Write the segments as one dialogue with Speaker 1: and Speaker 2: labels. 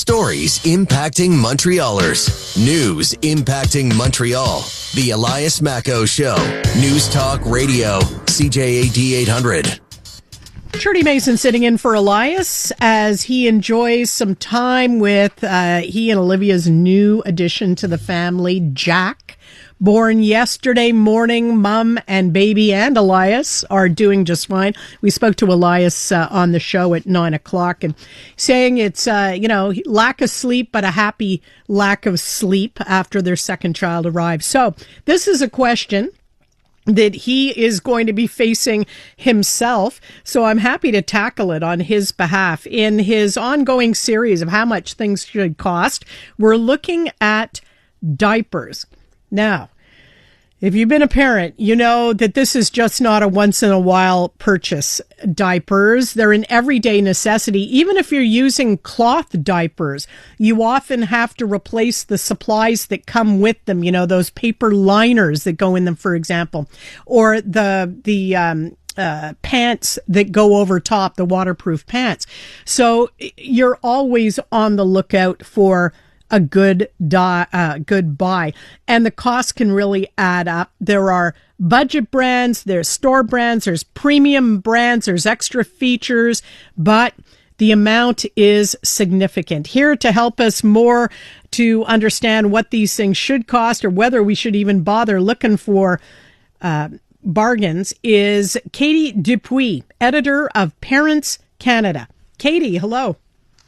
Speaker 1: Stories impacting Montrealers. News impacting Montreal. The Elias Macco Show. News Talk Radio. CJAD 800.
Speaker 2: Trudy Mason sitting in for Elias as he enjoys some time with he and Olivia's new addition to the family, Jack. Born yesterday morning, Mom and baby and Elias are doing just fine. We spoke to Elias on the show at 9 o'clock and saying it's, lack of sleep, but a happy lack of sleep after their second child arrived. So this is a question that he is going to be facing himself. So I'm happy to tackle it on his behalf. In his ongoing series of how much things should cost, we're looking at diapers. Now, if you've been a parent, you know that this is just not a once-in-a-while purchase. Diapers, they're an everyday necessity. Even if you're using cloth diapers, you often have to replace the supplies that come with them, those paper liners that go in them, for example, or the pants that go over top, the waterproof pants. So you're always on the lookout for a good buy. And the cost can really add up. There are budget brands, there's store brands, there's premium brands, there's extra features, but the amount is significant. Here to help us more to understand what these things should cost or whether we should even bother looking for bargains is Katie Dupuis, editor of ParentsCanada. Katie, hello.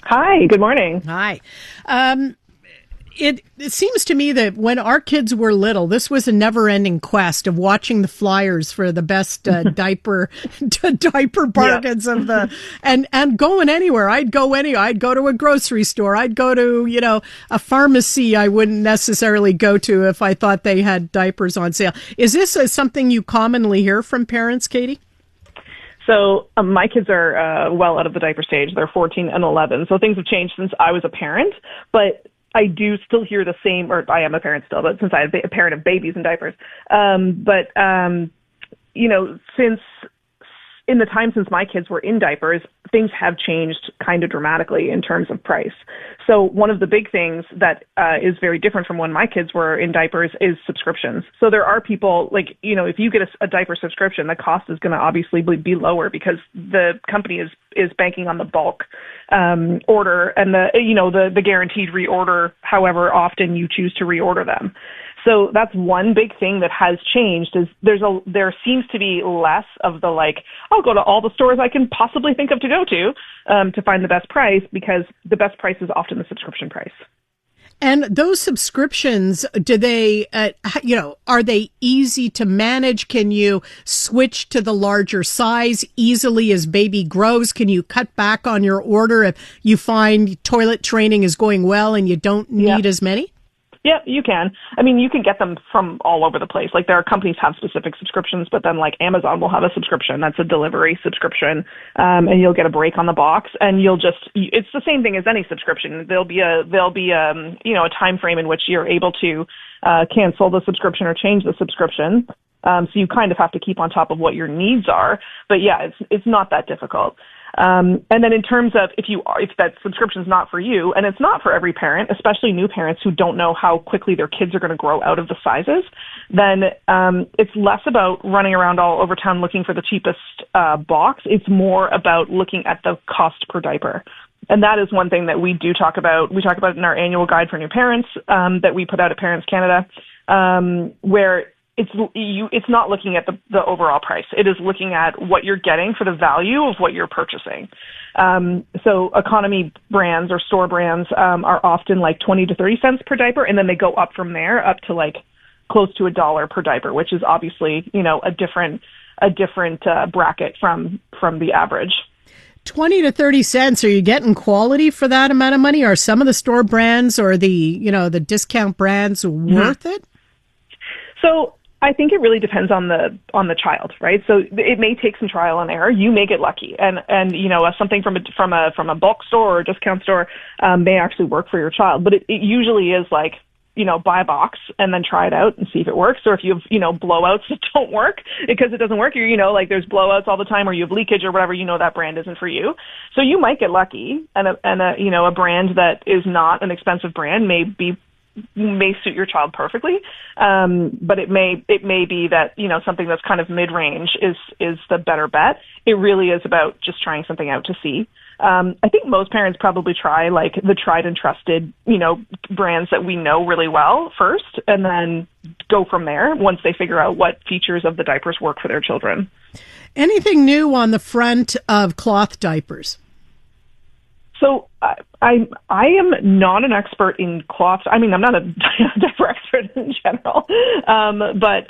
Speaker 3: Hi, good morning.
Speaker 2: Hi. It seems to me that when our kids were little, this was a never-ending quest of watching the flyers for the best diaper bargains of the and going anywhere. I'd go to a grocery store. I'd go to a pharmacy. I wouldn't necessarily go to if I thought they had diapers on sale. Is this something you commonly hear from parents, Katie?
Speaker 3: So my kids are well out of the diaper stage. They're 14 and 11. So things have changed since I was a parent, but I do still hear the same, or I am a parent still, but since I'm a parent of babies in diapers. Since in the time since my kids were in diapers, things have changed kind of dramatically in terms of price. So one of the big things that is very different from when my kids were in diapers is subscriptions. So there are people if you get a diaper subscription, the cost is going to obviously be lower because the company is banking on the bulk order and the guaranteed reorder, however often you choose to reorder them. So that's one big thing that has changed is there seems to be less of the I'll go to all the stores I can possibly think of to go to find the best price, because the best price is often the subscription price.
Speaker 2: And those subscriptions, do they, are they easy to manage? Can you switch to the larger size easily as baby grows? Can you cut back on your order if you find toilet training is going well and you don't need as many?
Speaker 3: Yeah, you can. I mean, you can get them from all over the place. There are companies have specific subscriptions, but then Amazon will have a subscription that's a delivery subscription, and you'll get a break on the box, and it's the same thing as any subscription. There'll be a time frame in which you're able to cancel the subscription or change the subscription. So you kind of have to keep on top of what your needs are. But yeah, it's not that difficult. And then in terms of if that subscription is not for you, and it's not for every parent, especially new parents who don't know how quickly their kids are going to grow out of the sizes, then it's less about running around all over town looking for the cheapest box. It's more about looking at the cost per diaper. And that is one thing that we do talk about. We talk about it in our annual guide for new parents that we put out at ParentsCanada, where it's not looking at the overall price. It is looking at what you're getting for the value of what you're purchasing. So economy brands or store brands are often 20 to 30 cents per diaper, and then they go up from there up to close to $1 per diaper, which is obviously a different bracket from the average.
Speaker 2: 20 to 30 cents. Are you getting quality for that amount of money? Are some of the store brands or the discount brands worth it?
Speaker 3: So I think it really depends on the child, right? So it may take some trial and error. You may get lucky, and something from a bulk store or discount store may actually work for your child. But it usually is buy a box and then try it out and see if it works. Or if you have, blowouts that don't work because it doesn't work, like there's blowouts all the time, or you have leakage or whatever, that brand isn't for you. So you might get lucky, and a brand that is not an expensive brand may suit your child perfectly. But it may be that, something that's kind of mid-range is the better bet. It really is about just trying something out to see. I think most parents probably try like the tried and trusted, brands that we know really well first, and then go from there once they figure out what features of the diapers work for their children.
Speaker 2: Anything new on the front of cloth diapers?
Speaker 3: So I am not an expert in cloth. I mean, I'm not a diaper expert in general, but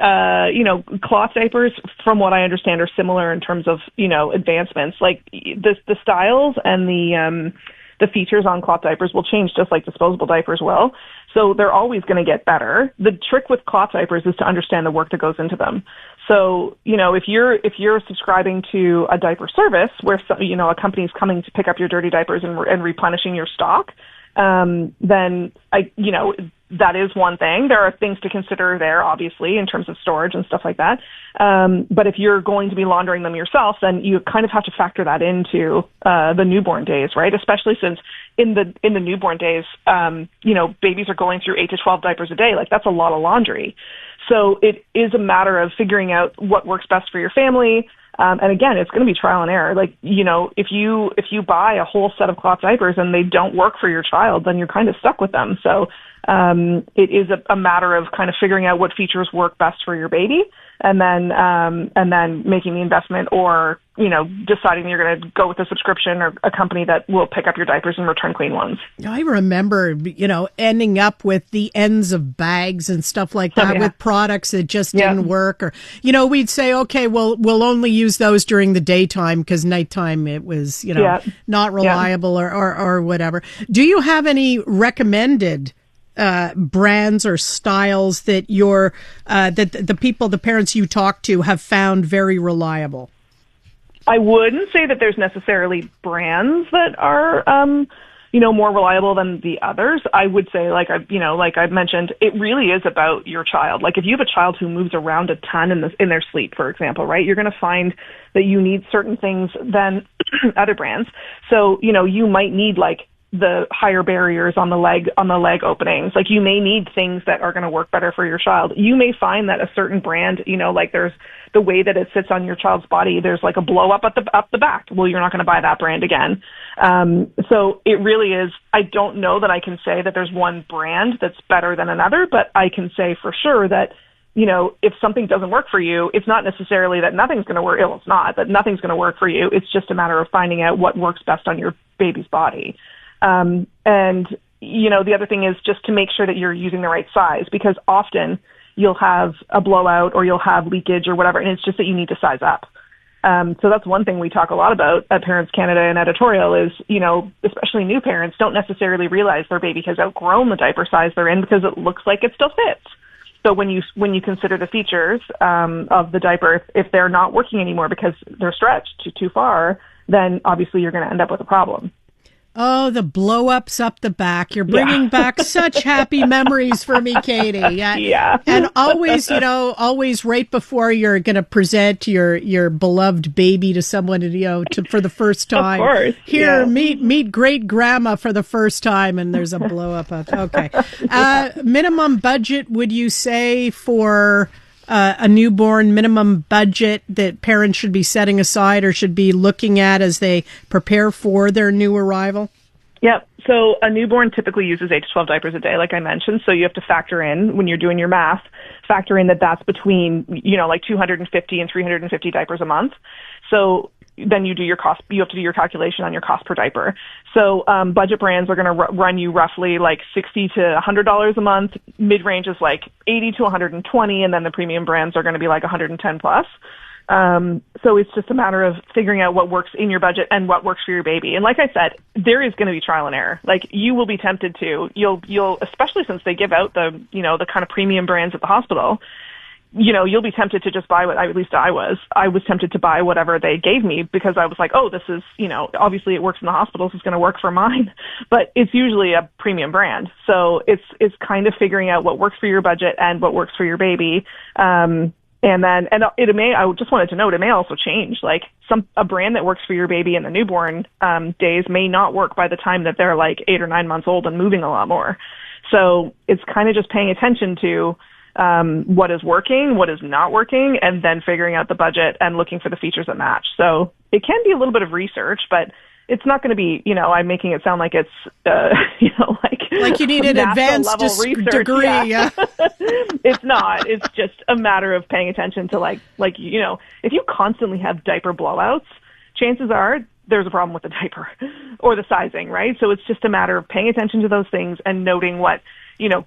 Speaker 3: cloth diapers, from what I understand, are similar in terms of advancements. Like the styles and the features on cloth diapers will change just like disposable diapers will. So they're always going to get better. The trick with cloth diapers is to understand the work that goes into them. So, if you're subscribing to a diaper service where, a company's coming to pick up your dirty diapers and replenishing your stock, then that is one thing. There are things to consider there, obviously, in terms of storage and stuff like that. But if you're going to be laundering them yourself, then you kind of have to factor that into the newborn days, right? Especially since in the newborn days, babies are going through 8 to 12 diapers a day. Like, that's a lot of laundry. So it is a matter of figuring out what works best for your family. And again, it's going to be trial and error. Like, if you buy a whole set of cloth diapers and they don't work for your child, then you're kind of stuck with them. So it is a matter of kind of figuring out what features work best for your baby, and then making the investment, or deciding you're going to go with a subscription or a company that will pick up your diapers and return clean ones.
Speaker 2: I remember, ending up with the ends of bags and stuff like that with products that just didn't work. Or, we'd say, okay, well, we'll only use those during the daytime because nighttime it was, not reliable or whatever. Do you have any recommended brands or styles that the parents you talk to have found very reliable?
Speaker 3: I wouldn't say that there's necessarily brands that are, more reliable than the others. I would say, like I've mentioned, it really is about your child. Like, if you have a child who moves around a ton in their sleep, for example, right, you're going to find that you need certain things than other brands. So, you might need like the higher barriers on the leg openings. Like, you may need things that are going to work better for your child. You may find that a certain brand, like there's the way that it sits on your child's body, there's like a blow up up the back. Well, you're not going to buy that brand again. So it really is, I don't know that I can say that there's one brand that's better than another, but I can say for sure that, if something doesn't work for you, it's not necessarily that nothing's going to work. Well, it's not that nothing's going to work for you. It's just a matter of finding out what works best on your baby's body. And the other thing is just to make sure that you're using the right size, because often you'll have a blowout or you'll have leakage or whatever, and it's just that you need to size up. So that's one thing we talk a lot about at Parents Canada and editorial is, especially new parents don't necessarily realize their baby has outgrown the diaper size they're in because it looks like it still fits. So when you consider the features of the diaper, if they're not working anymore because they're stretched too far, then obviously you're going to end up with a problem.
Speaker 2: Oh, the blow-ups up the back. You're bringing back such happy memories for me, Katie.
Speaker 3: Yeah.
Speaker 2: And always, always right before you're going to present your beloved baby to someone, for the first time.
Speaker 3: Of course.
Speaker 2: Here, meet great grandma for the first time, and there's a blow-up. Okay. Minimum budget, would you say, for a newborn, minimum budget that parents should be setting aside or should be looking at as they prepare for their new arrival?
Speaker 3: Yep. So a newborn typically uses 8 to 12 diapers a day, like I mentioned. So you have to factor in, when you're doing your math, factor in that's between, like 250 and 350 diapers a month. So then you have to do your calculation on your cost per diaper. So budget brands are going to run you roughly like $60 to $100 a month. Mid-range is like $80 to $120, and then the premium brands are going to be like $110 plus. So it's just a matter of figuring out what works in your budget and what works for your baby. And like I said, there is going to be trial and error. Like, you will be tempted to, you'll, especially since they give out the kind of premium brands at the hospital, you'll be tempted to just buy at least I was tempted to buy whatever they gave me because I was like, oh, this is, obviously it works in the hospitals. It's going to work for mine, but it's usually a premium brand. So it's kind of figuring out what works for your budget and what works for your baby. I just wanted to note, it may also change. Like a brand that works for your baby in the newborn days may not work by the time that they're like 8 or 9 months old and moving a lot more. So it's kind of just paying attention to what is working, what is not working, and then figuring out the budget and looking for the features that match. So it can be a little bit of research, but it's not going to be, I'm making it sound like it's,
Speaker 2: like you need an advanced degree. Yeah.
Speaker 3: It's not. It's just a matter of paying attention to if you constantly have diaper blowouts, chances are there's a problem with the diaper or the sizing, right? So it's just a matter of paying attention to those things and noting what,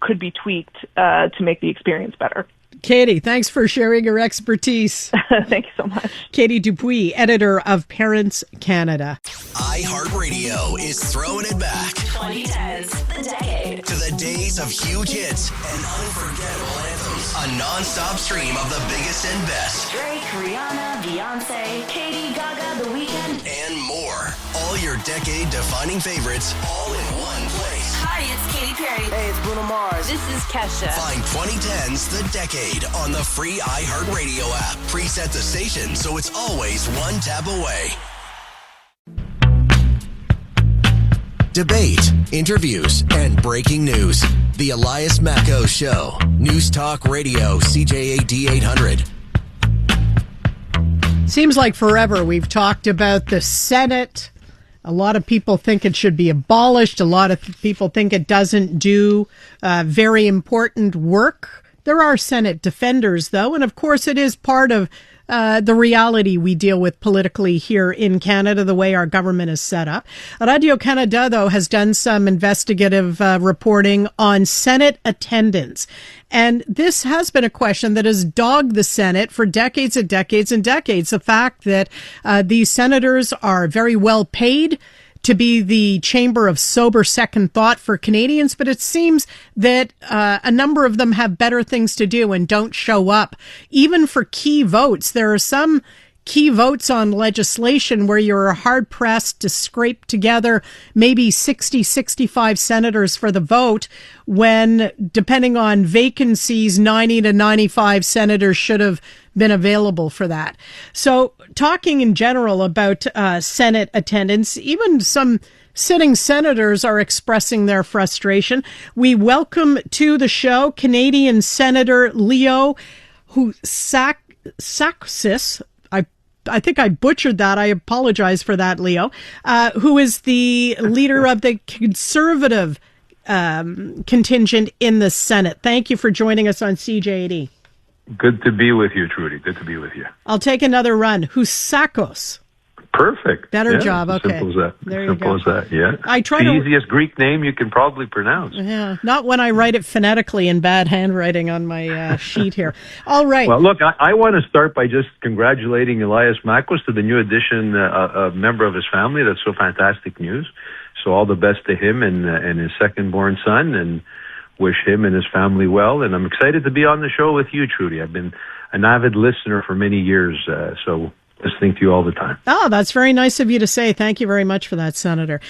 Speaker 3: could be tweaked to make the experience better.
Speaker 2: Katie, thanks for sharing your expertise.
Speaker 3: Thank you so much.
Speaker 2: Katie Dupuis, editor of Parents Canada.
Speaker 1: iHeartRadio is throwing it back.
Speaker 4: 2010s, the decade.
Speaker 1: To the days of huge hits and unforgettable anthems. A non-stop stream of the biggest and best.
Speaker 4: Drake, Rihanna, Beyonce, Katie, Gaga, The Weeknd,
Speaker 1: and more. All your decade-defining favorites, all in one place.
Speaker 4: Hi, it's Katy Perry.
Speaker 5: Hey, it's Bruno Mars.
Speaker 4: This is Kesha.
Speaker 1: Find 2010's The Decade on the free iHeartRadio app. Preset the station so it's always one tap away. Debate, interviews, and breaking news. The Elias Macko Show. News Talk Radio, CJAD 800.
Speaker 2: Seems like forever we've talked about the Senate. A lot of people think it should be abolished. A lot of people think it doesn't do very important work. There are Senate defenders, though, and of course it is part of the reality we deal with politically here in Canada, the way our government is set up. Radio-Canada, though, has done some investigative reporting on Senate attendance. And this has been a question that has dogged the Senate for decades and decades and decades. The fact that these senators are very well paid to be the chamber of sober second thought for Canadians, but it seems that a number of them have better things to do and don't show up. Even for key votes, there are some key votes on legislation where you're hard-pressed to scrape together maybe 60, 65 senators for the vote when, depending on vacancies, 90 to 95 senators should have been available for that. So talking in general about Senate attendance, even some sitting senators are expressing their frustration. We welcome to the show Canadian Senator Leo Housakos. I think I butchered that. I apologize for that, Leo, who is the leader of the Conservative contingent in the Senate. Thank you for joining us on CJAD.
Speaker 6: Good to be with you, Trudy. Good to be with you.
Speaker 2: I'll take another run. Housakos.
Speaker 6: Perfect.
Speaker 2: Better job. Okay.
Speaker 6: Simple as that.
Speaker 2: There
Speaker 6: simple
Speaker 2: you go.
Speaker 6: as that. Yeah.
Speaker 2: I try
Speaker 6: the easiest Greek name you can probably pronounce.
Speaker 2: Yeah. Not when I write it phonetically in bad handwriting on my sheet here. All right.
Speaker 6: Well, look, I want to start by just congratulating Elias Macko to the new addition, a member of his family. That's so fantastic news. So all the best to him and his second-born son, and wish him and his family well. And I'm excited to be on the show with you, Trudy. I've been an avid listener for many years, so listening to you all the time.
Speaker 2: Oh, that's very nice of you to say. Thank you very much for that, Senator.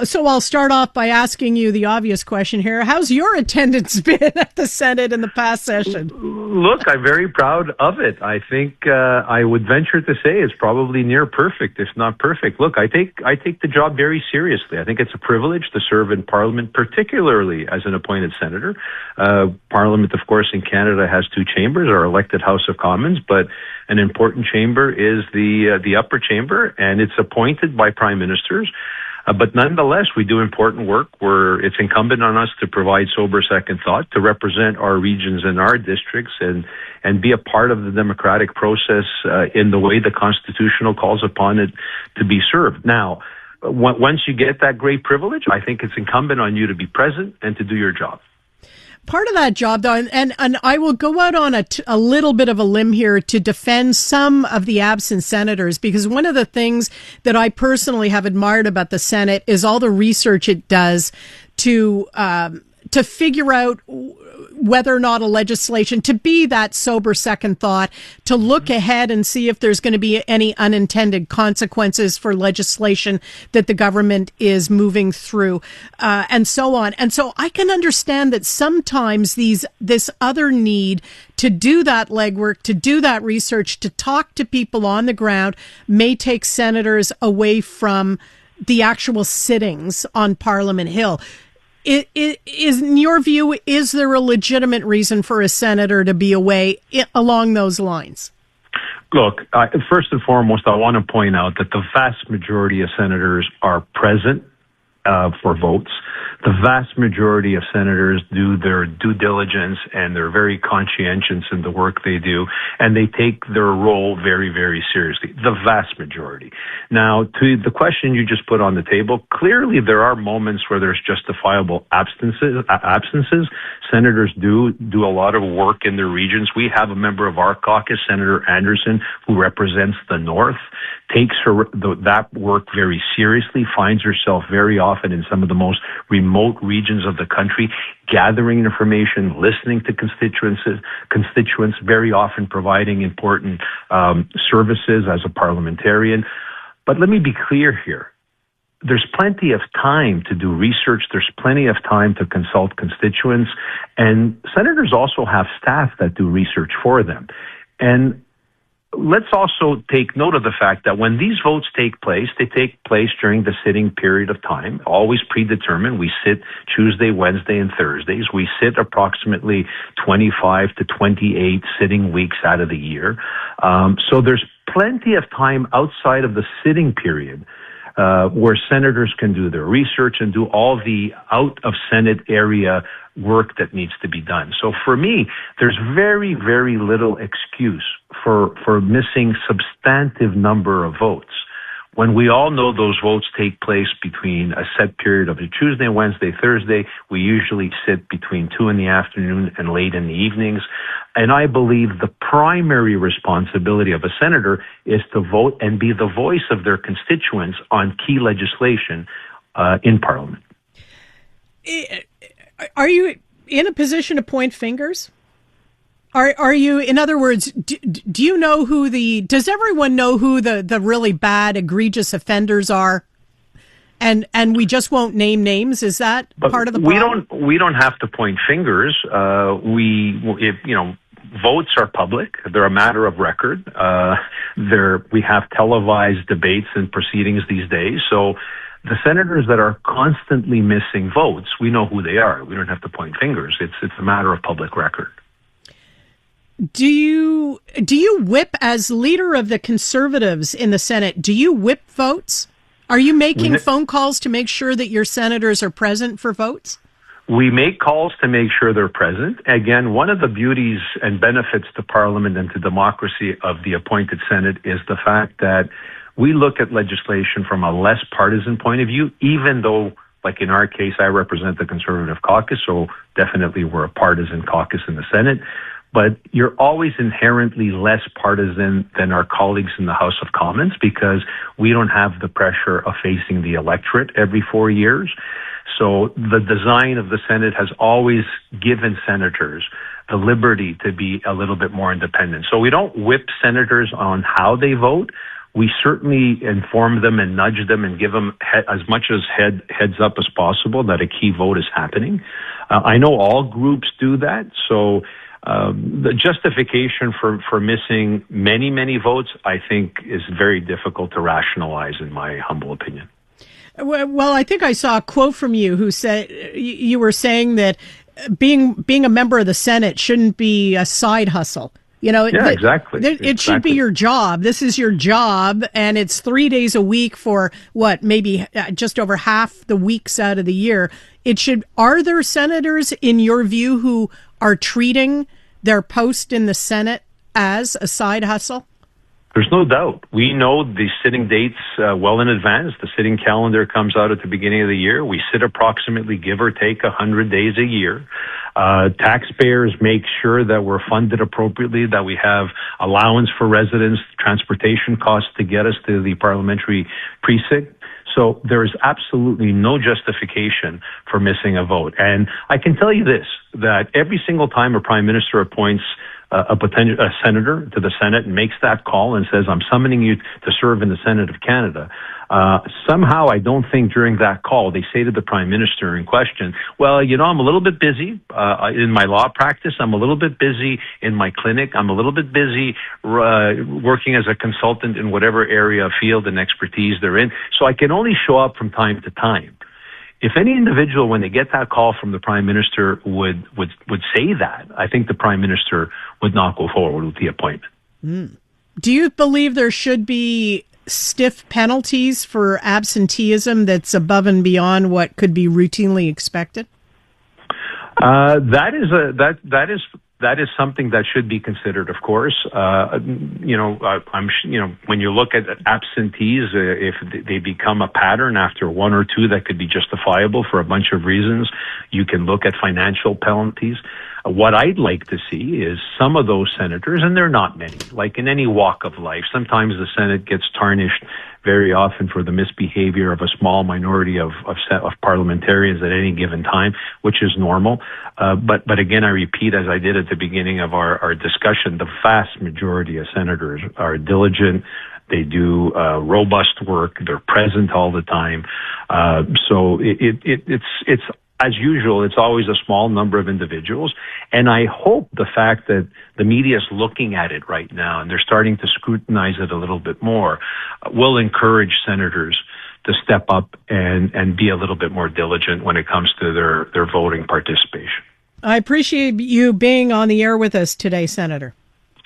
Speaker 2: So I'll start off by asking you the obvious question here. How's your attendance been at the Senate in the past session?
Speaker 6: Look, I'm very proud of it. I think I would venture to say it's probably near perfect, if not perfect. Look, I take the job very seriously. I think it's a privilege to serve in Parliament, particularly as an appointed senator. Parliament, of course, in Canada has two chambers, our elected House of Commons, but an important chamber is the upper chamber, and it's appointed by prime ministers. But nonetheless, we do important work where it's incumbent on us to provide sober second thought, to represent our regions and our districts, and be a part of the democratic process in the way the Constitution calls upon it to be served. Now, once you get that great privilege, I think it's incumbent on you to be present and to do your job.
Speaker 2: Part of that job, though, and I will go out on a little bit of a limb here to defend some of the absent senators, because one of the things that I personally have admired about the Senate is all the research it does to figure out whether or not a legislation, to be that sober second thought, to look ahead and see if there's going to be any unintended consequences for legislation that the government is moving through, and so on. And so I can understand that sometimes this other need to do that legwork, to do that research, to talk to people on the ground may take senators away from the actual sittings on Parliament Hill. In your view, is there a legitimate reason for a senator to be away along those lines?
Speaker 6: Look, first and foremost, I want to point out that the vast majority of senators are present for votes. The vast majority of senators do their due diligence and they're very conscientious in the work they do, and they take their role very, very seriously. The vast majority. Now, to the question you just put on the table, clearly there are moments where there's justifiable absences. Senators do a lot of work in their regions. We have a member of our caucus, Senator Anderson, who represents the North, takes that work very seriously, finds herself very often in some of the most remote regions of the country, gathering information, listening to constituents, very often providing important services as a parliamentarian. But let me be clear here. There's plenty of time to do research. There's plenty of time to consult constituents. And senators also have staff that do research for them. And let's also take note of the fact that when these votes take place, they take place during the sitting period of time, always predetermined. We sit Tuesday, Wednesday, and Thursdays. We sit approximately 25 to 28 sitting weeks out of the year. So there's plenty of time outside of the sitting period where senators can do their research and do all the out-of-Senate area work that needs to be done. So for me, there's very, very little excuse for missing substantive number of votes. When we all know those votes take place between a set period of a Tuesday, Wednesday, Thursday, we usually sit between 2 in the afternoon and late in the evenings. And I believe the primary responsibility of a senator is to vote and be the voice of their constituents on key legislation in Parliament.
Speaker 2: Are you in a position to point fingers? Are you, in other words, do you know does everyone know who the really bad, egregious offenders are? And we just won't name names. Is that part of the problem?
Speaker 6: We don't have to point fingers. Votes are public. They're a matter of record. We have televised debates and proceedings these days. So the senators that are constantly missing votes, we know who they are. We don't have to point fingers. It's a matter of public record.
Speaker 2: Do you whip, as leader of the Conservatives in the Senate, do you whip votes? Are you making phone calls to make sure that your senators are present for votes?
Speaker 6: We make calls to make sure they're present. Again, one of the beauties and benefits to Parliament and to democracy of the appointed Senate is the fact that we look at legislation from a less partisan point of view, even though, like in our case, I represent the Conservative caucus, so definitely we're a partisan caucus in the Senate. But you're always inherently less partisan than our colleagues in the House of Commons because we don't have the pressure of facing the electorate every 4 years. So the design of the Senate has always given senators the liberty to be a little bit more independent. So we don't whip senators on how they vote. We certainly inform them and nudge them and give them as much as heads up as possible that a key vote is happening. I know all groups do that. So the justification for missing many, many votes, I think, is very difficult to rationalize, in my humble opinion.
Speaker 2: Well, I think I saw a quote from you who said you were saying that being a member of the Senate shouldn't be a side hustle.
Speaker 6: Exactly.
Speaker 2: It should be your job. This is your job, and it's 3 days a week for maybe just over half the weeks out of the year. Are there senators, in your view, who are treating their post in the Senate as a side hustle?
Speaker 6: There's no doubt. We know the sitting dates well in advance. The sitting calendar comes out at the beginning of the year. We sit approximately, give or take, 100 days a year. Taxpayers make sure that we're funded appropriately, that we have allowance for residents, transportation costs to get us to the parliamentary precinct. So there is absolutely no justification for missing a vote. And I can tell you this, that every single time a prime minister appoints a senator to the Senate and makes that call and says, I'm summoning you to serve in the Senate of Canada, somehow I don't think during that call they say to the prime minister in question, well, you know, I'm a little bit busy in my law practice. I'm a little bit busy in my clinic. I'm a little bit busy working as a consultant in whatever area, field, and expertise they're in. So I can only show up from time to time. If any individual, when they get that call from the prime minister, would say that, I think the prime minister would not go forward with the appointment.
Speaker 2: Do you believe there should be stiff penalties for absenteeism that's above and beyond what could be routinely expected?
Speaker 6: That is something that should be considered, of course. When you look at absentees, if they become a pattern after one or two that could be justifiable for a bunch of reasons, you can look at financial penalties. What I'd like to see is some of those senators, and they're not many, like in any walk of life, sometimes the Senate gets tarnished very often for the misbehavior of a small minority of parliamentarians at any given time, which is normal. But again, I repeat, as I did at the beginning of our discussion, the vast majority of senators are diligent. They do robust work. They're present all the time. So it's as usual, it's always a small number of individuals. And I hope the fact that the media is looking at it right now and they're starting to scrutinize it a little bit more will encourage senators to step up and be a little bit more diligent when it comes to their voting participation.
Speaker 2: I appreciate you being on the air with us today, Senator.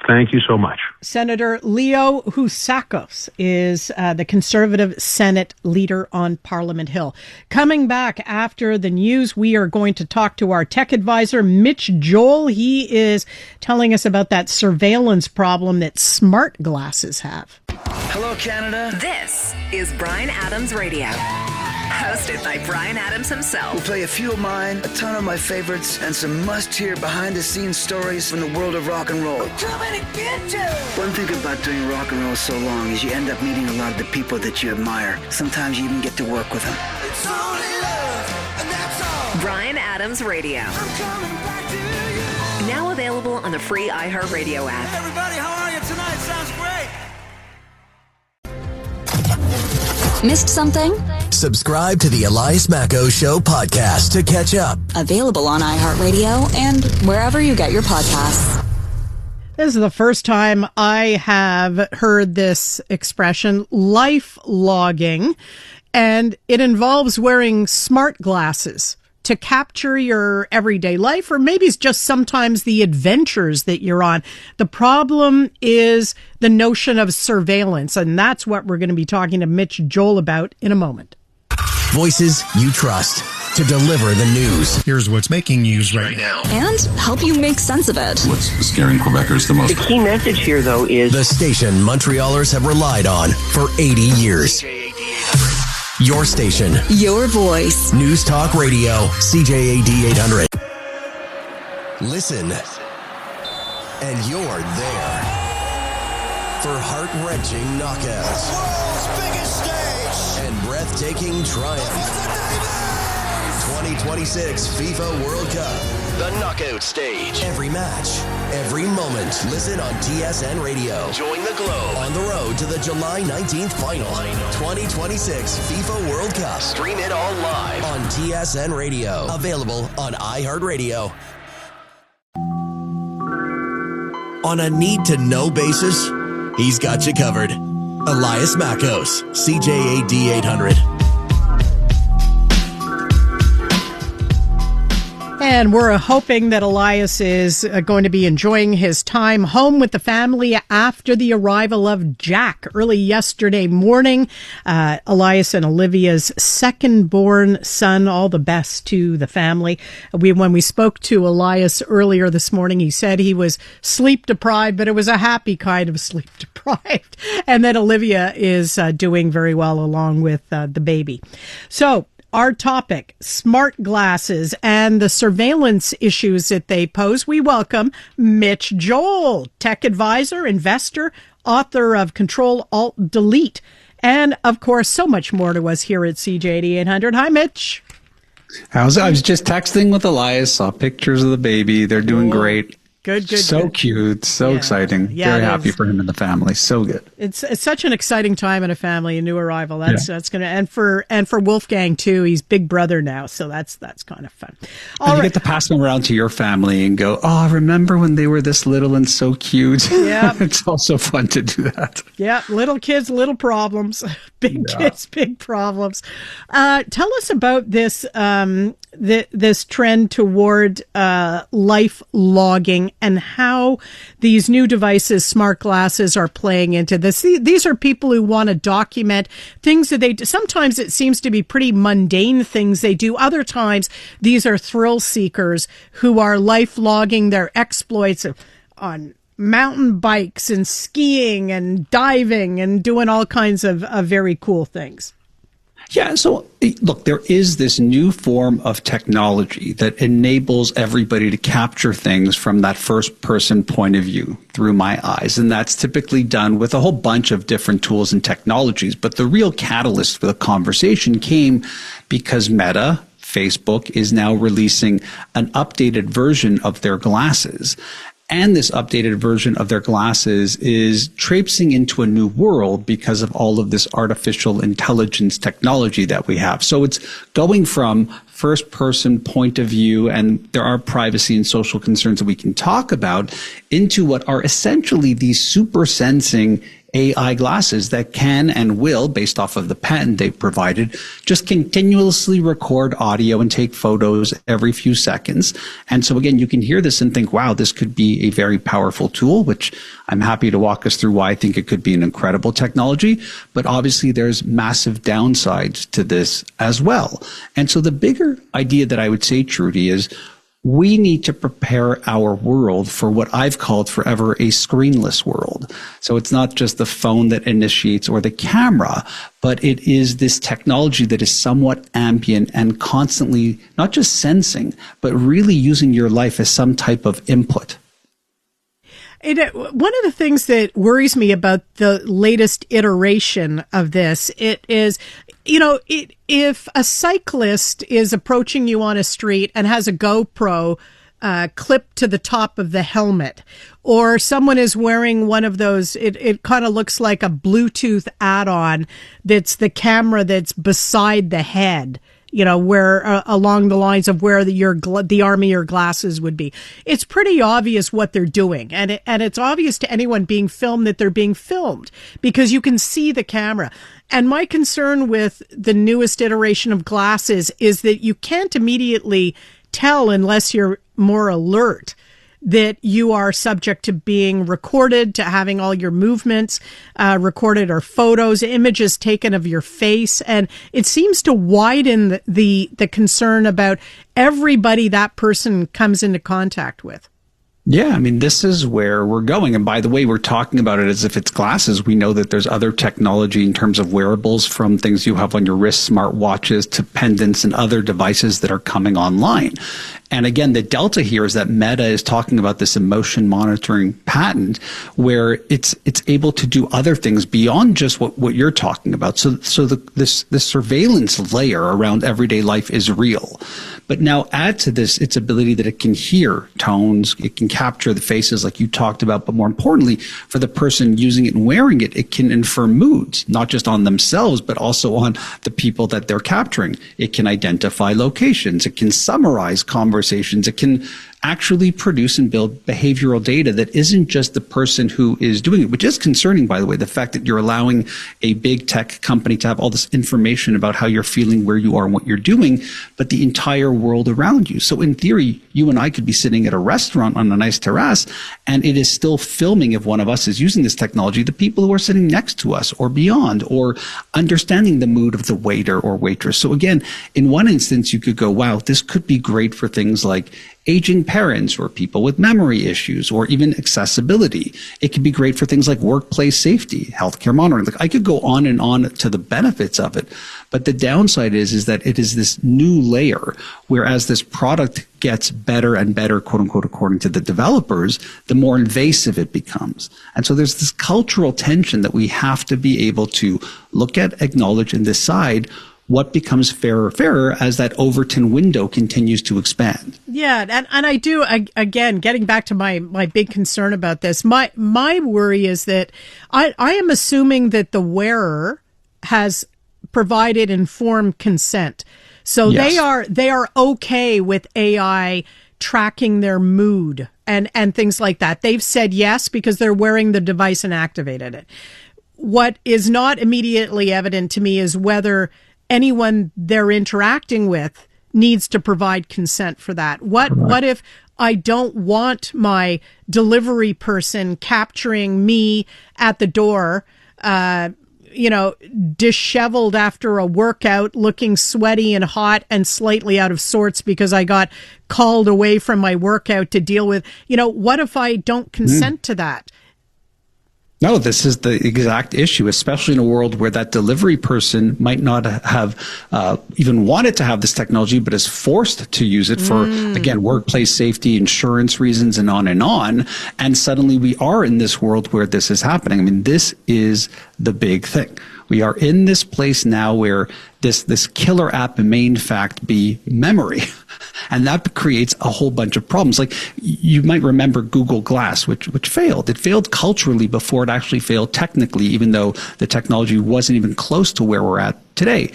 Speaker 6: Thank you so much.
Speaker 2: Senator Leo Housakos is the Conservative Senate leader on Parliament Hill. Coming back after the news, we are going to talk to our tech advisor, Mitch Joel. He is telling us about that surveillance problem that smart glasses have.
Speaker 5: Hello, Canada.
Speaker 4: This is Bryan Adams Radio. Hosted by Bryan Adams himself.
Speaker 5: We'll play a few of mine, a ton of my favorites, and some must-hear behind-the-scenes stories from the world of rock and roll. One thing about doing rock and roll so long is you end up meeting a lot of the people that you admire. Sometimes you even get to work with them.
Speaker 4: It's only love, and that's all. Bryan Adams Radio. I'm coming back to you. Now available on the free iHeartRadio app.
Speaker 5: Hey everybody, how are you tonight? Sounds great.
Speaker 7: Missed something?
Speaker 1: Subscribe to the Elias Macko Show podcast to catch up.
Speaker 7: Available on iHeartRadio and wherever you get your podcasts.
Speaker 2: This is the first time I have heard this expression, life logging, and it involves wearing smart glasses to capture your everyday life, or maybe it's just sometimes the adventures that you're on. The problem is the notion of surveillance, and that's what we're going to be talking to Mitch Joel about in a moment.
Speaker 1: Voices you trust to deliver the news.
Speaker 8: Here's what's making news right now.
Speaker 7: And help you make sense of it.
Speaker 9: What's scaring Quebecers the most?
Speaker 10: The key message here, though, is
Speaker 1: the station Montrealers have relied on for 80 years. Your station.
Speaker 7: Your voice.
Speaker 1: News Talk Radio, CJAD 800. Listen, and you're there for heart-wrenching knockouts.
Speaker 11: The world's biggest stage.
Speaker 1: And breathtaking triumph. 2026 FIFA World Cup. The knockout stage. Every match, every moment. Listen on TSN Radio. Join the Globe on the road to the July 19th final. 2026 FIFA World Cup. Stream it all live on TSN Radio. Available on iHeartRadio. On a need-to-know basis, he's got you covered. Elias Mackos, CJAD 800.
Speaker 2: And we're hoping that Elias is going to be enjoying his time home with the family after the arrival of Jack early yesterday morning. Elias and Olivia's second-born son. All the best to the family. When we spoke to Elias earlier this morning, he said he was sleep-deprived, but it was a happy kind of sleep-deprived. And that Olivia is doing very well along with the baby. So, our topic, smart glasses and the surveillance issues that they pose. We welcome Mitch Joel, tech advisor, investor, author of Control, Alt, Delete, And, of course, so much more to us here at CJAD 800. Hi, Mitch.
Speaker 10: I was just texting with Elias, saw pictures of the baby. They're doing great.
Speaker 2: Good.
Speaker 10: So cute, so exciting. Very happy for him and the family. So good.
Speaker 2: It's such an exciting time in a family, a new arrival. That's gonna, and for Wolfgang too. He's big brother now, so that's kind of fun.
Speaker 10: You get to pass them around to your family and go, oh, remember when they were this little and so cute?
Speaker 2: Yeah,
Speaker 10: it's also fun to do that.
Speaker 2: Yeah, little kids, little problems. Big kids, big problems. Tell us about this. This trend toward life logging and how these new devices, smart glasses, are playing into this. These are people who want to document things that they do. Sometimes it seems to be pretty mundane things they do. Other times, these are thrill seekers who are life logging their exploits on mountain bikes and skiing and diving and doing all kinds of very cool things.
Speaker 10: Yeah, so look, there is this new form of technology that enables everybody to capture things from that first person point of view through my eyes. And that's typically done with a whole bunch of different tools and technologies. But the real catalyst for the conversation came because Meta, Facebook, is now releasing an updated version of their glasses. And this updated version of their glasses is traipsing into a new world because of all of this artificial intelligence technology that we have. So it's going from first person point of view, and there are privacy and social concerns that we can talk about, into what are essentially these super sensing AI glasses that can and will, based off of the patent they've provided, just continuously record audio and take photos every few seconds. And so again, you can hear this and think, wow, this could be a very powerful tool, which I'm happy to walk us through why I think it could be an incredible technology. But obviously there's massive downsides to this as well. And so the bigger idea that I would say, Trudy, is we need to prepare our world for what I've called forever a screenless world. So it's not just the phone that initiates or the camera, but it is this technology that is somewhat ambient and constantly not just sensing, but really using your life as some type of input.
Speaker 2: One of the things that worries me about the latest iteration of this, it is, if a cyclist is approaching you on a street and has a GoPro clipped to the top of the helmet, or someone is wearing one of those, it kind of looks like a Bluetooth add-on that's the camera that's beside the head, where along the lines of where the arm of your glasses would be. It's pretty obvious what they're doing. And it's obvious to anyone being filmed that they're being filmed because you can see the camera. And my concern with the newest iteration of glasses is that you can't immediately tell unless you're more alert that you are subject to being recorded, to having all your movements recorded, or photos, images taken of your face. And it seems to widen the concern about everybody that person comes into contact with.
Speaker 10: Yeah, I mean, this is where we're going. And by the way, we're talking about it as if it's glasses. We know that there's other technology in terms of wearables, from things you have on your wrist, smart watches, to pendants and other devices that are coming online. And again, the delta here is that Meta is talking about this emotion monitoring patent where it's able to do other things beyond just what you're talking about. So this surveillance layer around everyday life is real. But now add to this its ability that it can hear tones, it can capture the faces like you talked about, but more importantly, for the person using it and wearing it, it can infer moods, not just on themselves, but also on the people that they're capturing. It can identify locations, it can summarize conversations, it can actually produce and build behavioral data that isn't just the person who is doing it, which is concerning, by the way, the fact that you're allowing a big tech company to have all this information about how you're feeling, where you are, and what you're doing, but the entire world around you. So in theory, you and I could be sitting at a restaurant on a nice terrace, and it is still filming, if one of us is using this technology, the people who are sitting next to us or beyond, or understanding the mood of the waiter or waitress. So again, in one instance, you could go, wow, this could be great for things like aging parents or people with memory issues or even accessibility. It can be great for things like workplace safety, healthcare monitoring. Like I could go on and on to the benefits of it. But the downside is that it is this new layer, whereas this product gets better and better, quote unquote, according to the developers, the more invasive it becomes. And so there's this cultural tension that we have to be able to look at, acknowledge, and decide what becomes fairer as that Overton window continues to expand.
Speaker 2: Yeah, and I do, again, getting back to my big concern about this, my worry is that I am assuming that the wearer has provided informed consent. So yes. they are okay with AI tracking their mood and things like that. They've said yes because they're wearing the device and activated it. What is not immediately evident to me is whether anyone they're interacting with needs to provide consent for that. What if I don't want my delivery person capturing me at the door, disheveled after a workout, looking sweaty and hot and slightly out of sorts because I got called away from my workout to deal with, what if I don't consent to that?
Speaker 10: No, this is the exact issue, especially in a world where that delivery person might not have even wanted to have this technology, but is forced to use it for, again, workplace safety, insurance reasons, and on and on. And suddenly we are in this world where this is happening. I mean, this is the big thing. We are in this place now where this killer app may in fact be memory. And that creates a whole bunch of problems. Like you might remember Google Glass, which failed. It failed culturally before it actually failed technically, even though the technology wasn't even close to where we're at today.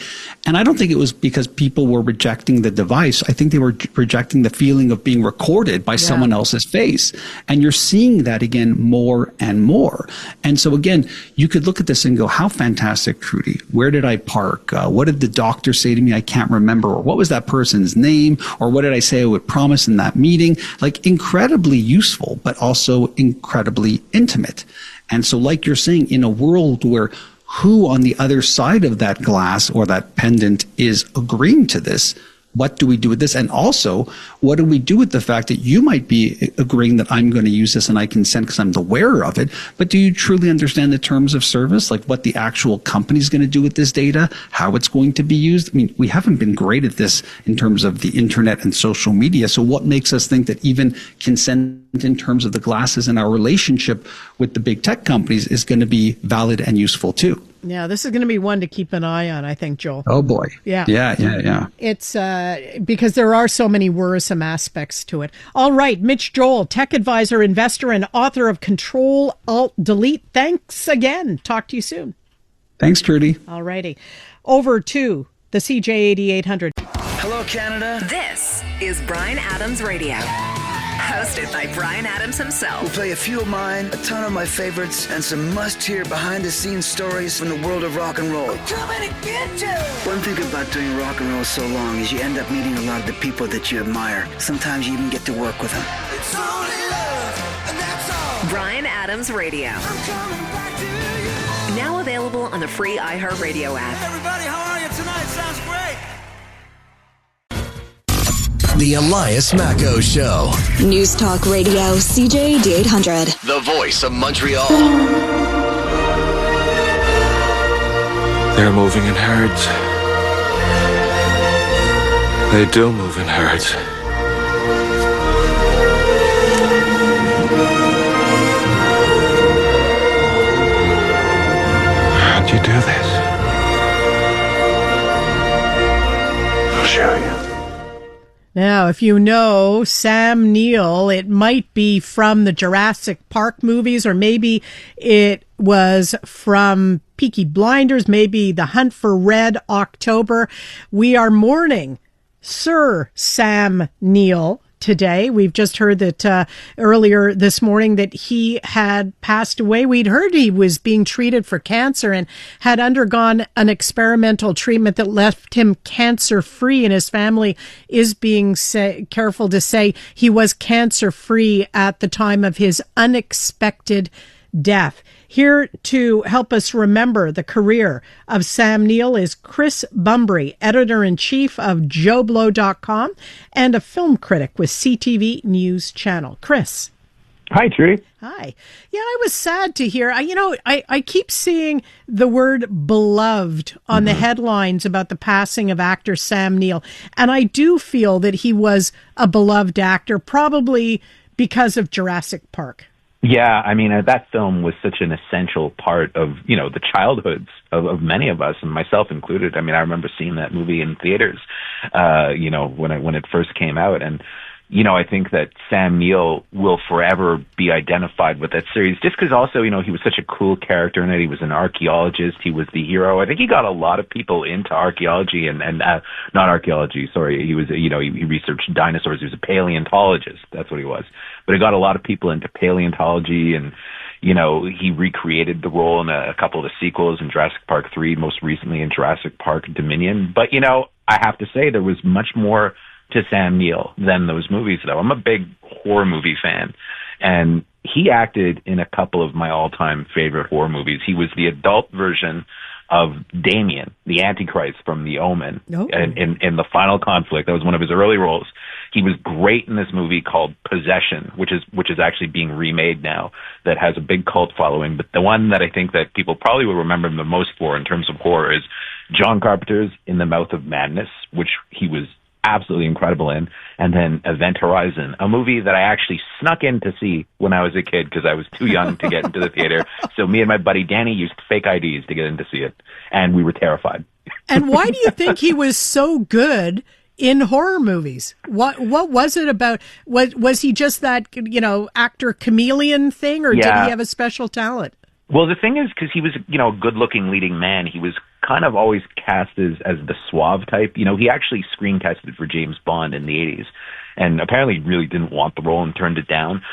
Speaker 10: And I don't think it was because people were rejecting the device. I think they were rejecting the feeling of being recorded by someone else's face. And you're seeing that again more and more. And so again, you could look at this and go, how fantastic, Trudy. Where did I park? What did the doctor say to me? I can't remember. Or what was that person's name? Or what did I say I would promise in that meeting? Like incredibly useful, but also incredibly intimate. And so like you're saying, in a world where who on the other side of that glass or that pendant is agreeing to this, what do we do with this? And also, what do we do with the fact that you might be agreeing that I'm going to use this and I consent because I'm the wearer of it, but do you truly understand the terms of service, like what the actual company is going to do with this data, how it's going to be used? I mean, we haven't been great at this in terms of the internet and social media. So what makes us think that even consent in terms of the glasses and our relationship with the big tech companies is going to be valid and useful too?
Speaker 2: Yeah, this is going to be one to keep an eye on, I think, Joel.
Speaker 10: Oh, boy.
Speaker 2: Yeah. It's because there are so many worrisome aspects to it. All right, Mitch Joel, tech advisor, investor, and author of Control, Alt, Delete. Thanks again. Talk to you soon.
Speaker 10: Thanks, Trudy.
Speaker 2: All righty. Over to the CJAD 800.
Speaker 5: Hello, Canada.
Speaker 4: This is Bryan Adams Radio. Hosted by Bryan Adams himself.
Speaker 5: We'll play a few of mine, a ton of my favorites, and some must-hear behind-the-scenes stories from the world of rock and roll. We're coming to get you! One thing about doing rock and roll so long is you end up meeting a lot of the people that you admire. Sometimes you even get to work with them.
Speaker 11: It's only love, and that's all.
Speaker 4: Bryan Adams Radio.
Speaker 11: I'm coming back to you.
Speaker 4: Now available on the free iHeartRadio app.
Speaker 11: Hey everybody, how are you tonight? Sounds great.
Speaker 1: The Elias Macco Show.
Speaker 7: News Talk Radio, CJAD 800.
Speaker 1: The voice of Montreal.
Speaker 12: They're moving in herds. They do move in herds. How'd you do this? I'll show you.
Speaker 2: Now, if you know Sam Neill, it might be from the Jurassic Park movies, or maybe it was from Peaky Blinders, maybe The Hunt for Red October. We are mourning Sir Sam Neill today. We've just heard that earlier this morning that he had passed away. We'd heard he was being treated for cancer and had undergone an experimental treatment that left him cancer-free, and his family is being careful to say he was cancer-free at the time of his unexpected death. Here to help us remember the career of Sam Neill is Chris Bumbray, editor-in-chief of JoeBlow.com and a film critic with CTV News Channel. Chris.
Speaker 13: Hi, Trudy.
Speaker 2: Hi. Yeah, I was sad to hear. I keep seeing the word beloved on the headlines about the passing of actor Sam Neill. And I do feel that he was a beloved actor, probably because of Jurassic Park.
Speaker 13: Yeah, I mean, that film was such an essential part of, the childhoods of many of us, and myself included. I mean, I remember seeing that movie in theaters, when it first came out. And I think that Sam Neill will forever be identified with that series just because also, he was such a cool character in it. He was an archaeologist. He was the hero. I think he got a lot of people into archaeology and not archaeology. Sorry. He was, he researched dinosaurs. He was a paleontologist. That's what he was. But he got a lot of people into paleontology and, he recreated the role in a couple of the sequels in Jurassic Park 3, most recently in Jurassic Park Dominion. But, I have to say there was much more to Sam Neill than those movies, though. I'm a big horror movie fan, and he acted in a couple of my all-time favorite horror movies. He was the adult version of Damien, the Antichrist from The Omen, in the final conflict. That was one of his early roles. He was great in this movie called Possession, which is actually being remade now, that has a big cult following. But the one that I think that people probably will remember him the most for in terms of horror is John Carpenter's In the Mouth of Madness, which he was absolutely incredible in, and then Event Horizon, a movie that I actually snuck in to see when I was a kid because I was too young to get into the theater. So me and my buddy Danny used fake IDs to get in to see it, and we were terrified.
Speaker 2: And why do you think he was so good in horror movies? What was it about? Was he just that, actor chameleon thing, or did he have a special talent?
Speaker 13: Well, the thing is, because he was, a good-looking leading man, he was kind of always cast as the suave type. He actually screen tested for James Bond in the 80s, and apparently really didn't want the role and turned it down.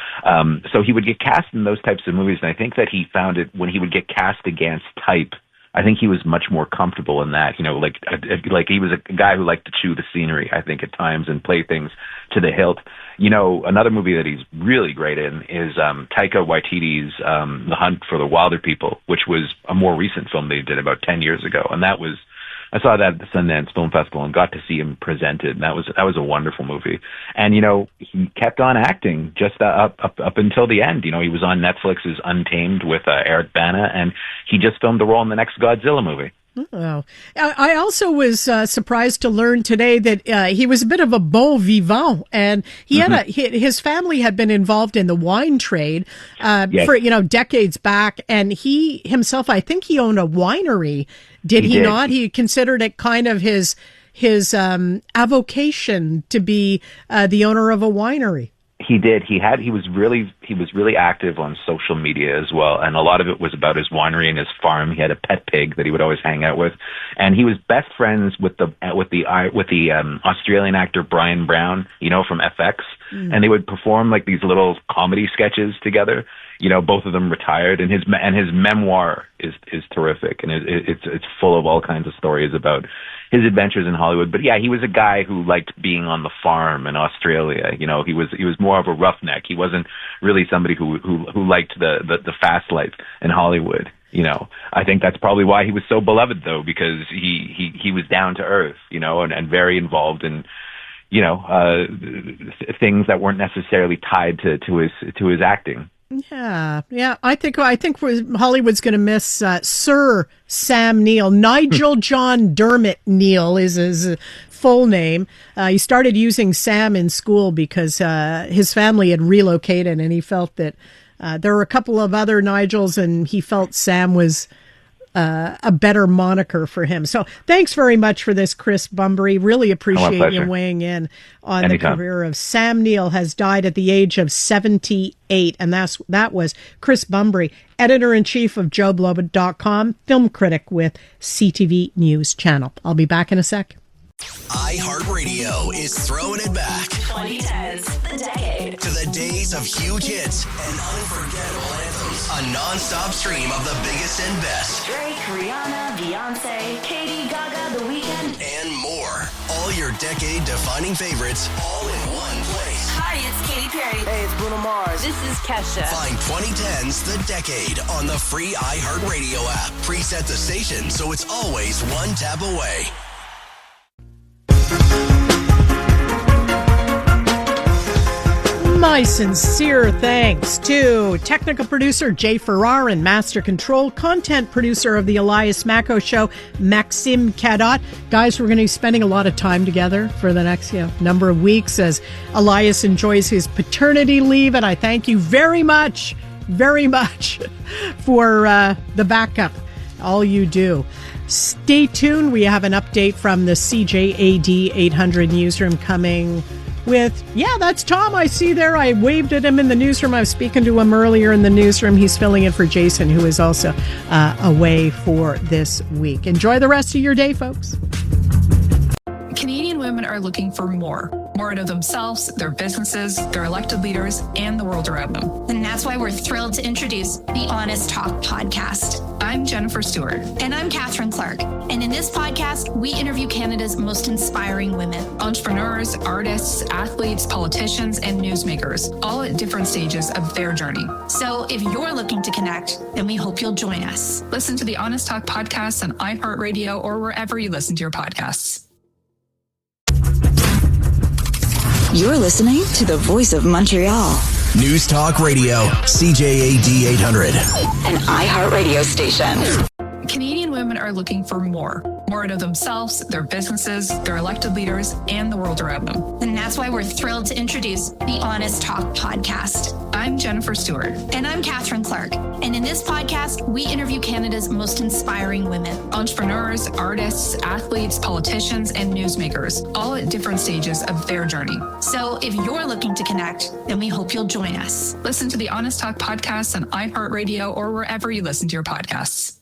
Speaker 13: So he would get cast in those types of movies, and I think that he found it when he would get cast against type. I think he was much more comfortable in that, like he was a guy who liked to chew the scenery, I think, at times and play things to the hilt. Another movie that he's really great in is Taika Waititi's The Hunt for the Wilder People, which was a more recent film they did about 10 years ago. And I saw that at the Sundance Film Festival and got to see him presented. And that was a wonderful movie. And, he kept on acting just up until the end. He was on Netflix's Untamed with Eric Bana, and he just filmed the role in the next Godzilla movie.
Speaker 2: Oh, I also was surprised to learn today that he was a bit of a bon vivant, and he had his family had been involved in the wine trade for decades back, and he himself, I think he owned a winery. Did he not? He considered it kind of his avocation to be the owner of a winery.
Speaker 13: He did. He was really active on social media as well, and a lot of it was about his winery and his farm. He had a pet pig that he would always hang out with, and he was best friends with the Australian actor Brian Brown, from FX, and they would perform like these little comedy sketches together. Both of them retired, and his memoir is terrific, and it's full of all kinds of stories about his adventures in Hollywood. But yeah, he was a guy who liked being on the farm in Australia. He was more of a roughneck. He wasn't really somebody who liked the fast life in Hollywood. I think that's probably why he was so beloved, though, because he was down to earth, and very involved in things that weren't necessarily tied to his acting.
Speaker 2: Yeah. I think Hollywood's going to miss Sir Sam Neill. Nigel John Dermot Neill is his full name. He started using Sam in school because his family had relocated, and he felt that there were a couple of other Nigels, and he felt Sam was a better moniker for him. So thanks very much for this, Chris Bumbray. Really appreciate you weighing in on
Speaker 13: Anytime.
Speaker 2: The career of Sam Neill. Has died at the age of 78, and that was Chris Bumbray, editor-in-chief of JoeBlow.com, film critic with CTV News Channel. I'll be back in a sec.
Speaker 1: iHeartRadio is throwing it back.
Speaker 4: 2010s, the decade.
Speaker 1: To the days of huge hits and unforgettable anthems. A non-stop stream of the biggest and best.
Speaker 4: Drake, Rihanna, Beyonce, Katie, Gaga, The Weeknd,
Speaker 1: and more. All your decade-defining favorites, all in one place.
Speaker 11: Hi, it's Katy Perry. Hey, it's Bruno Mars.
Speaker 4: This is Kesha.
Speaker 1: Find 2010's The Decade on the free iHeartRadio app. Preset the station so it's always one tap away.
Speaker 2: My sincere thanks to technical producer Jay Farrar and master control content producer of the Elias Mako Show, Maxime Cadot. Guys, we're going to be spending a lot of time together for the next number of weeks as Elias enjoys his paternity leave, and I thank you very much for the backup, all you do. Stay tuned. We have an update from the CJAD 800 newsroom coming with, that's Tom I see there. I waved at him in the newsroom. I was speaking to him earlier in the newsroom. He's filling in for Jason, who is also away for this week. Enjoy the rest of your day, folks.
Speaker 14: Canadian women are looking for more out of themselves, their businesses, their elected leaders, and the world around them.
Speaker 15: And that's why we're thrilled to introduce the Honest Talk podcast.
Speaker 14: I'm Jennifer Stewart.
Speaker 15: And I'm Catherine Clark. And in this podcast, we interview Canada's most inspiring women.
Speaker 14: Entrepreneurs, artists, athletes, politicians, and newsmakers, all at different stages of their journey.
Speaker 15: So if you're looking to connect, then we hope you'll join us.
Speaker 14: Listen to the Honest Talk podcast on iHeartRadio or wherever you listen to your podcasts.
Speaker 7: You're listening to the Voice of Montreal.
Speaker 1: News Talk Radio, CJAD 800.
Speaker 7: An iHeartRadio station.
Speaker 14: Canadian women are looking for more out of themselves, their businesses, their elected leaders, and the world around them.
Speaker 15: And that's why we're thrilled to introduce the Honest Talk podcast.
Speaker 14: I'm Jennifer Stewart.
Speaker 15: And I'm Catherine Clark. And in this podcast, we interview Canada's most inspiring women.
Speaker 14: Entrepreneurs, artists, athletes, politicians, and newsmakers, all at different stages of their journey.
Speaker 15: So if you're looking to connect, then we hope you'll join us.
Speaker 14: Listen to the Honest Talk podcast on iHeartRadio or wherever you listen to your podcasts.